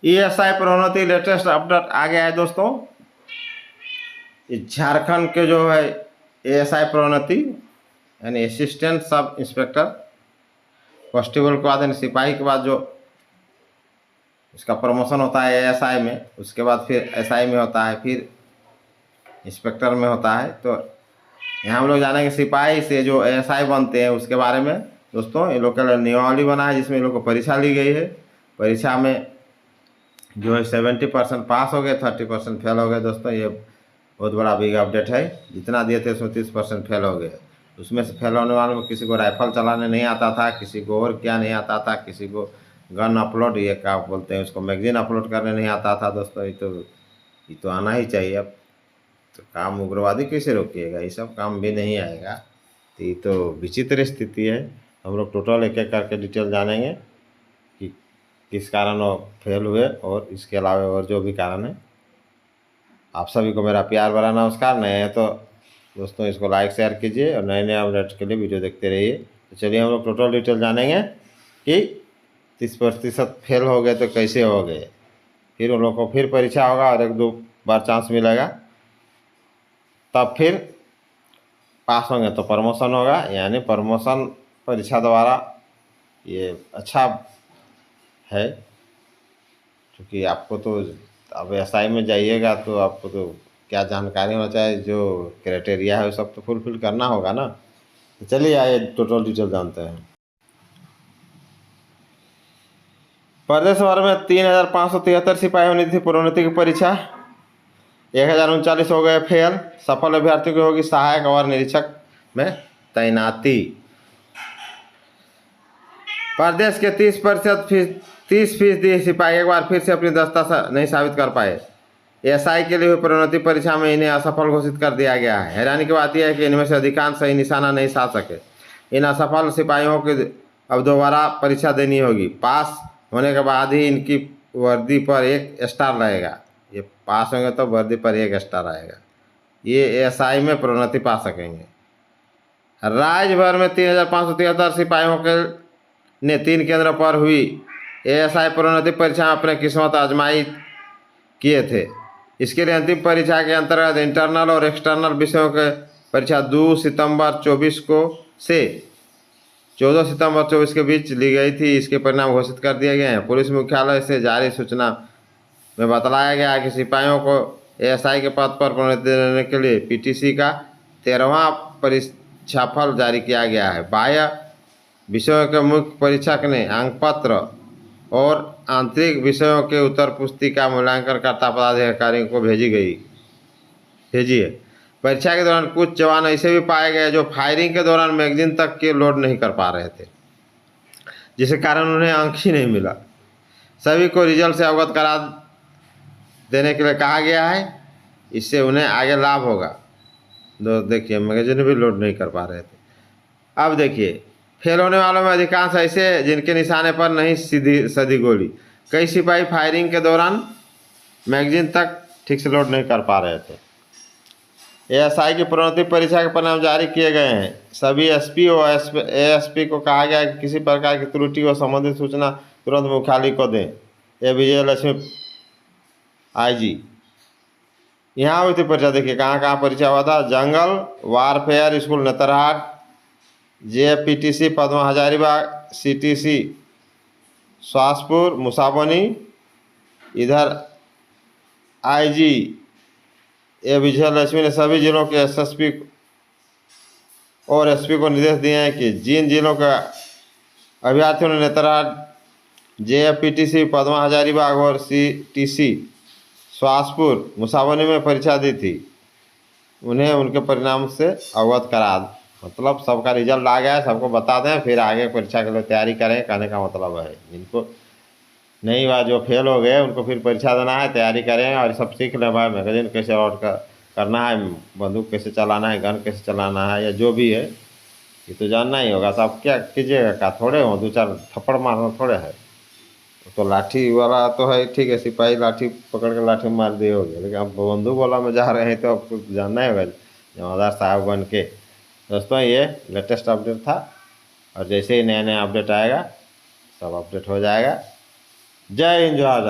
ESI प्रोन्नति latest update आ गया है दोस्तों। झारखंड के जो है ASI प्रोन्नति यानी असिस्टेंट सब इंस्पेक्टर कांस्टेबल के बाद यानी सिपाही के बाद जो इसका प्रमोशन होता है ASI में, उसके बाद फिर SI में होता है, फिर इंस्पेक्टर में होता है। तो यहाँ हम लोग जानेंगे सिपाही से जो ASI बनते हैं उसके बारे में दोस्तों। ये लोग का नियमावली बना है जिसमें इन लोग को परीक्षा ली गई है। परीक्षा में जो है 70% पास हो गए, 30% फेल हो गए दोस्तों। ये बहुत बड़ा बिग अपडेट है। जितना दिए थे उसमें 30% फेल हो गए। उसमें से फेल होने वालों को किसी को राइफल चलाने नहीं आता था, किसी को और क्या नहीं आता था, किसी को गन अपलोड, ये क्या बोलते हैं उसको, मैगजीन अपलोड करने नहीं आता था दोस्तों। ये तो आना ही चाहिए। अब तो काम उग्रवादी कैसे रोकिएगा, ये सब काम भी नहीं आएगा। तो ये तो विचित्र स्थिति है। हम लोग टोटल एक एक करके डिटेल जानेंगे कि किस कारण वो फेल हुए और इसके अलावा और जो भी कारण है। आप सभी को मेरा प्यार भरा नमस्कार। नए हैं तो दोस्तों इसको लाइक शेयर कीजिए और नए नए अपडेट्स के लिए वीडियो देखते रहिए। तो चलिए हम लोग टोटल डिटेल जानेंगे कि 30% फेल हो गए तो कैसे हो गए। फिर उन लोग को फिर परीक्षा होगा और 1-2 बार चांस मिलेगा, तब फिर पास होंगे तो प्रमोशन होगा। यानी प्रमोशन परीक्षा द्वारा ये अच्छा है, क्योंकि आपको तो अब SI में जाइएगा तो आपको तो क्या जानकारी होना चाहिए, जो क्राइटेरिया है वो सब तो फुलफिल करना होगा ना। तो चलिए आइए टोटल डिटेल जानते हैं। प्रदेश भर में 3573 सिपाही होनी थी प्रोन्नति की परीक्षा। 1039 हो गए फेल। सफल अभ्यर्थियों की होगी सहायक और निरीक्षक में तैनाती। प्रदेश के 30% सिपाही एक बार फिर से अपनी दक्षता नहीं साबित कर पाए। SI के लिए हुई प्रोन्नति परीक्षा में इन्हें असफल घोषित कर दिया गया है। हैरानी की बात यह है कि इनमें से अधिकांश सही निशाना नहीं साध सके। इन असफल सिपाहियों को अब दोबारा परीक्षा देनी होगी। पास होने के बाद ही इनकी वर्दी पर 1 स्टार रहेगा। ये पास होंगे तो वर्दी पर 1 स्टार आएगा। ये SI में प्रोन्नति पा सकेंगे। राज्य भर में 3573 सिपाहियों के ने 3 केंद्रों पर हुई ASI प्रोन्नति परीक्षा में अपने किस्मत आजमाई किए थे। इसके लिए अंतिम परीक्षा के अंतर्गत इंटरनल और एक्सटर्नल विषयों के परीक्षा 2 सितंबर 24 को से 14 सितंबर 24 के बीच ली गई थी। इसके परिणाम घोषित कर दिए गए हैं। पुलिस मुख्यालय से जारी सूचना में बताया गया है कि सिपाहियों को ASI के पद पर प्रोन्नति देने के लिए PTC का 13वां परीक्षाफल जारी किया गया है। बाह्य विषयों के मुख्य परीक्षक ने अंकपत्र और आंतरिक विषयों के उत्तर पुस्तिका मूल्यांकनकर्ता पदाधिकारियों को भेजी है। परीक्षा के दौरान कुछ जवान ऐसे भी पाए गए जो फायरिंग के दौरान मैगजीन तक के लोड नहीं कर पा रहे थे, जिसके कारण उन्हें अंक ही नहीं मिला। सभी को रिजल्ट से अवगत करा देने के लिए कहा गया है। इससे उन्हें आगे लाभ होगा। तो देखिए मैगजीन भी लोड नहीं कर पा रहे थे। अब देखिए फेल होने वालों में अधिकांश ऐसे जिनके निशाने पर नहीं सदी गोली। कई सिपाही फायरिंग के दौरान मैगजीन तक ठीक से लोड नहीं कर पा रहे थे। ASI की प्रोन्नति परीक्षा के परिणाम जारी किए गए हैं। सभी SP और ASP को कहा गया है कि किसी प्रकार की त्रुटि और संबंधित सूचना तुरंत मुख्यालय को दें। ये विजयलक्ष्मी IG यहाँ हुई थी परीक्षा। देखिए कहाँ कहाँ परीक्षा हुआ था। Jungle warfare school Netarhat, JPTC Padma Hazaribagh, CTC Swaspur Musabani. इधर IG ये विजयलक्ष्मी ने सभी जिलों के SSP और SP को निर्देश दिए हैं कि जिन जिलों के अभ्यर्थियों ने नेतरहाट, JPTC पद्मा हजारीबाग और CTC स्वासपुर मुसाबनी में परीक्षा दी थी, उन्हें उनके परिणाम से अवगत करा, मतलब सबका रिजल्ट आ गया है, सबको बता दें, फिर आगे परीक्षा के लिए तैयारी करें। कहने का मतलब है जिनको नहीं हुआ, जो फेल हो गए, उनको फिर परीक्षा देना है, तैयारी करें और सब सीख लें भाई। मैगजीन कैसे ऑर्डर करना है, बंदूक कैसे चलाना है, गन कैसे चलाना है, या जो भी है ये तो जानना ही होगा। तो आप क्या कीजिएगा, क्या थोड़े हो 2-4 थप्पड़ मारना थोड़े है। तो लाठी वाला तो है ठीक है, सिपाही लाठी पकड़ के लाठी मार दिए हो गए, लेकिन आप बंदूक वाला में जा रहे हैं तो आपको जानना ही होगा जमादार साहब बन के। दोस्तों ये लेटेस्ट अपडेट था और जैसे ही नया नया अपडेट आएगा सब अपडेट हो जाएगा। जय हिंद, जोहार।